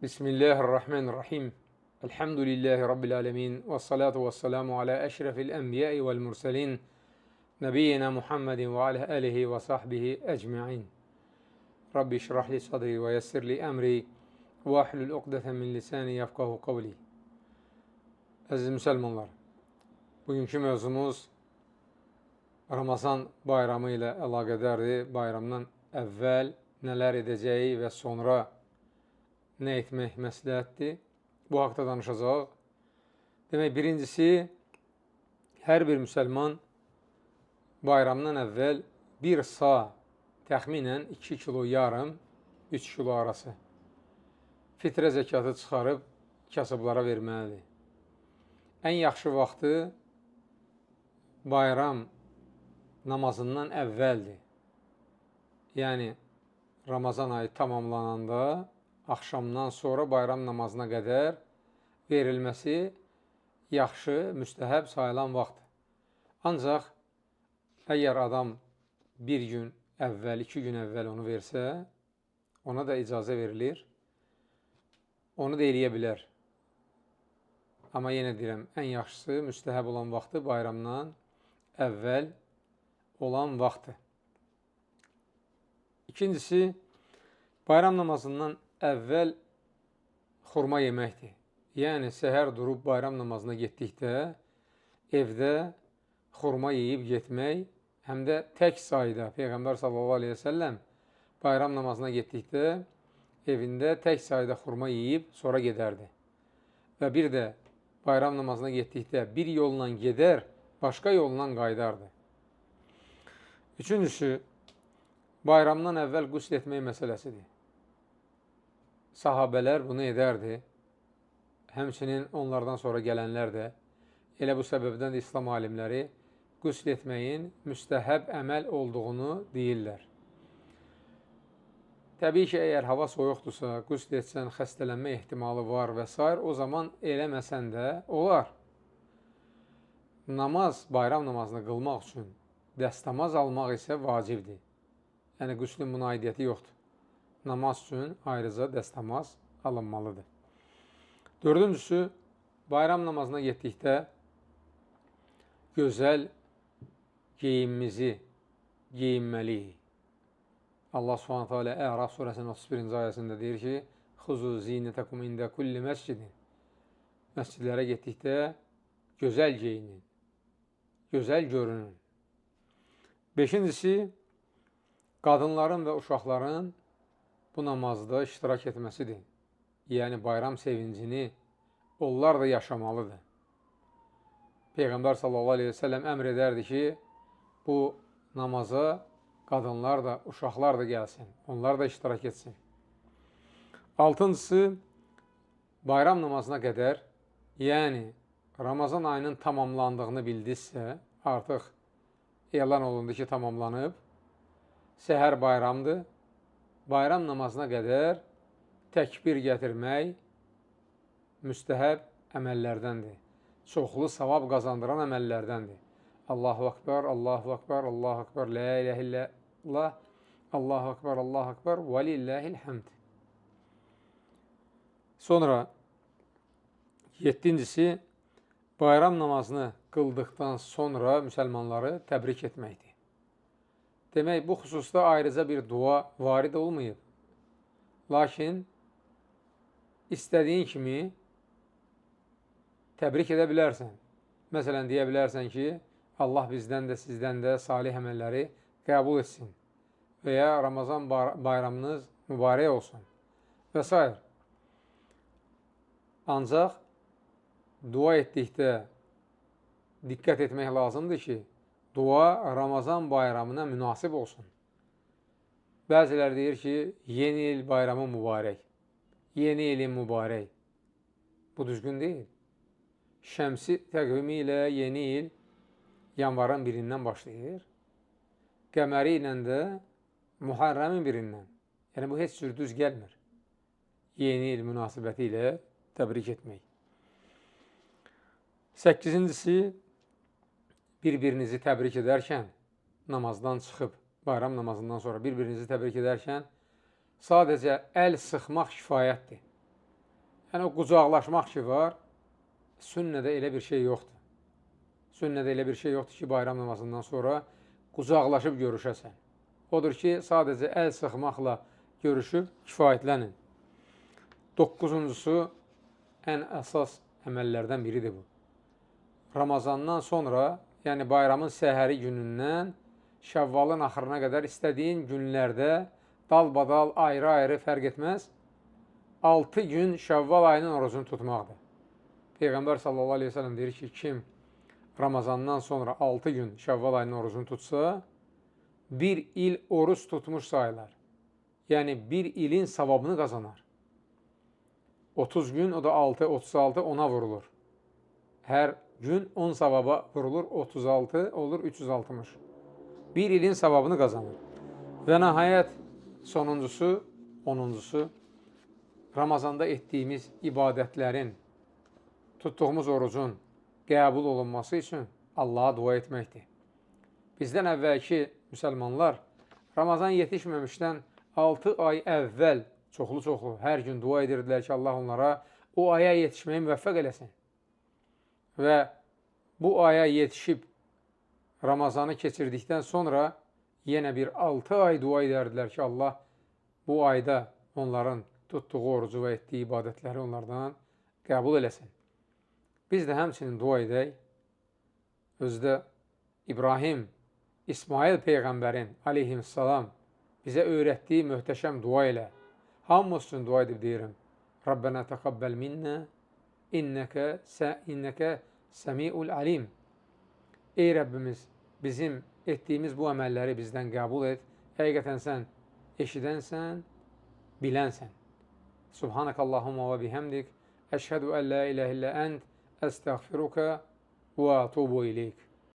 Bismillahirrahmanirrahim. Elhamdülillahi Rabbil alemin. Ve salatu ve selamu ala eşrefil enbiyai vel murselin. Nebiyyina Muhammedin ve ala alihi ve sahbihi ecma'in. Rabbi şrahli sadri ve yessirli emri ve ahlul uqdeten min lisani yafqahu qavli. Əziz müsəlmanlar, bugünkü mövzumuz Ramazan bayramı ilə əlaqədardır. Bayramdan əvvəl nələr edəcəyi və sonra nə etmək məsləhətdir? Bu haqda danışacaq. Demək, birincisi, hər bir müsəlman bayramdan əvvəl bir sağ, təxminən 2 kilo yarım, 3 kilo arası fitrə zəkatı çıxarıb kasıblara verməlidir. Ən yaxşı vaxtı bayram namazından əvvəldir. Yəni, Ramazan ayı tamamlananda axşamdan sonra bayram namazına qədər verilməsi yaxşı, müstəhəb sayılan vaxtdır. Ancaq, əgər adam bir gün əvvəl, 2 gün əvvəl onu versə, ona da icazə verilir, onu da eləyə bilər. Amma yenə deyirəm, ən yaxşısı, müstəhəb olan vaxtı bayramdan əvvəl olan vaxtdır. İkincisi, bayram namazından əvvəl xurma yeməkdir. Yəni, səhər durub bayram namazına getdikdə, evdə xurma yeyib getmək, həm də tək sayda, Peyğəmbər sallallahu aleyhi və səlləm bayram namazına getdikdə, evində tək sayda xurma yeyib, sonra gedərdi. Və bir də bayram namazına getdikdə bir yolla gedər, başqa yolla qaydardı. Üçüncüsü, bayramdan əvvəl qüsl etmək məsələsidir. Sahabələr bunu edərdi. Həmçinin onlardan sonra gələnlər də. Elə bu səbəbdən də İslam alimləri qüsl etməyin müstəhəb əməl olduğunu deyirlər. Təbii ki, əgər hava soyuqdursa, qüsl etsən, xəstələnmə ehtimalı var və s. o zaman eləməsən də olar. Namaz, bayram namazını qılmaq üçün dəstəmaz almaq isə vacibdir. Yəni, qüslün buna aidiyyəti yoxdur. Namaz üçün ayrıca dəstəmaz alınmalıdır. Dördüncüsü, bayram namazına getdikdə gözəl geyimimizi geyinməliyik. Allah Subhanahu teala Əraf surəsinin 31-ci ayəsində deyir ki, Xuzu zinətəkum ində kulli məscidin. Məscidlərə getdikdə gözəl geyinin, gözəl görünün. Beşincisi, qadınların və uşaqların bu namazda iştirak etməsidir. Yəni, bayram sevincini onlar da yaşamalıdır. Peyğəmbər sallallahu aleyhi və səlləm əmr edərdi ki, bu namaza qadınlar da, uşaqlar da gəlsin, onlar da iştirak etsin. Altıncısı, bayram namazına qədər, yəni Ramazan ayının tamamlandığını bildinizsə, artıq elan olundu ki, tamamlanıb, səhər bayramdır, bayram namazına qədər təkbir gətirmək müstəhəb əməllərdəndir. Çoxlu savab qazandıran əməllərdəndir. Allahu Akbar, Allahu Akbar, Allahu Akbar, La ilahe illallah, Allahu Akbar, Allahu Akbar, və lillahil həmd. Sonra, yeddincisi, bayram namazını qıldıqdan sonra müsəlmanları təbrik etməkdir. Demək, bu xüsusda ayrıca bir dua varid olmayıb. Lakin, istədiyin kimi təbrik edə bilərsən. Məsələn, deyə bilərsən ki, Allah bizdən də, sizdən də salih əməlləri qəbul etsin və ya Ramazan bayramınız mübarək olsun və s. Ancaq, dua etdikdə diqqət etmək lazımdır ki, dua Ramazan bayramına münasib olsun. Bəziləri deyir ki, yeni il bayramı mübarək, yeni ilin mübarək. Bu düzgün deyil. Şəmsi təqvimi ilə yeni il yanvarın 1-dən başlayır, qəməri ilə də Muharrəmin 1-dən. Yəni, bu heç cür düz gəlmir. Yeni il münasibəti ilə təbrik etmək. 8-incisi, bir-birinizi təbrik edərkən, namazdan çıxıb, bayram namazından sonra bir-birinizi təbrik edərkən, sadəcə əl sıxmaq kifayətdir. Yəni, o qucaqlaşmaq ki var, sünnədə elə bir şey yoxdur. Sünnədə elə bir şey yoxdur ki, bayram namazından sonra qucaqlaşıb görüşəsən. Odur ki, sadəcə əl sıxmaqla görüşüb kifayətlənin. 9-uncusu, ən əsas əməllərdən biridir bu. Ramazandan sonra, yəni bayramın səhəri günündən Şəvvalın axırına qədər istədiyin günlərdə dalbadal, ayrı-ayrı fərq etməz, 6 gün Şəvval ayının orucunu tutmaqdır. Peyğəmbər sallallahu aleyhi ve sellem deyir ki, kim Ramazandan sonra 6 gün Şəvval ayının orucunu tutsa, bir il oruç tutmuş sayılar. Yəni, bir ilin savabını qazanar. 30 gün, o da 6, 36 ona vurulur. Hər gün 10 savaba vurulur, 36 olur 360. Bir ilin savabını qazanır. Və nəhayət sonuncusu, 10-uncusu, Ramazanda etdiyimiz ibadətlərin, tutduğumuz orucun qəbul olunması üçün Allaha dua etməkdir. Bizdən əvvəlki müsəlmanlar Ramazan yetişməmişdən 6 ay əvvəl çoxlu-çoxlu hər gün dua edirdilər ki, Allah onlara o aya yetişməyi müvəffəq eləsin. Və bu aya yetişib Ramazanı keçirdikdən sonra yenə bir 6 ay dua edərdilər ki, Allah bu ayda onların tutduğu orucu və etdiyi ibadətləri onlardan qəbul eləsin. Biz də həmçinin dua edək. Özdə İbrahim, İsmail Peyğəmbərin aleyhissalam bizə öyrətdiyi möhtəşəm dua ilə hamımız üçün dua edib deyirəm. Rabbena təqabbal minnə innəkə səmiul alim. Ey Rəbbimiz, bizim etdiyimiz bu əməlləri bizdən qəbul et. Həqiqətən sən eşidənsən, bilənsən. Subhanəkallahumma və bihamdik. Əşhədu ən la iləhə illə ənd. Əstəğfiruka və atubu ileyk.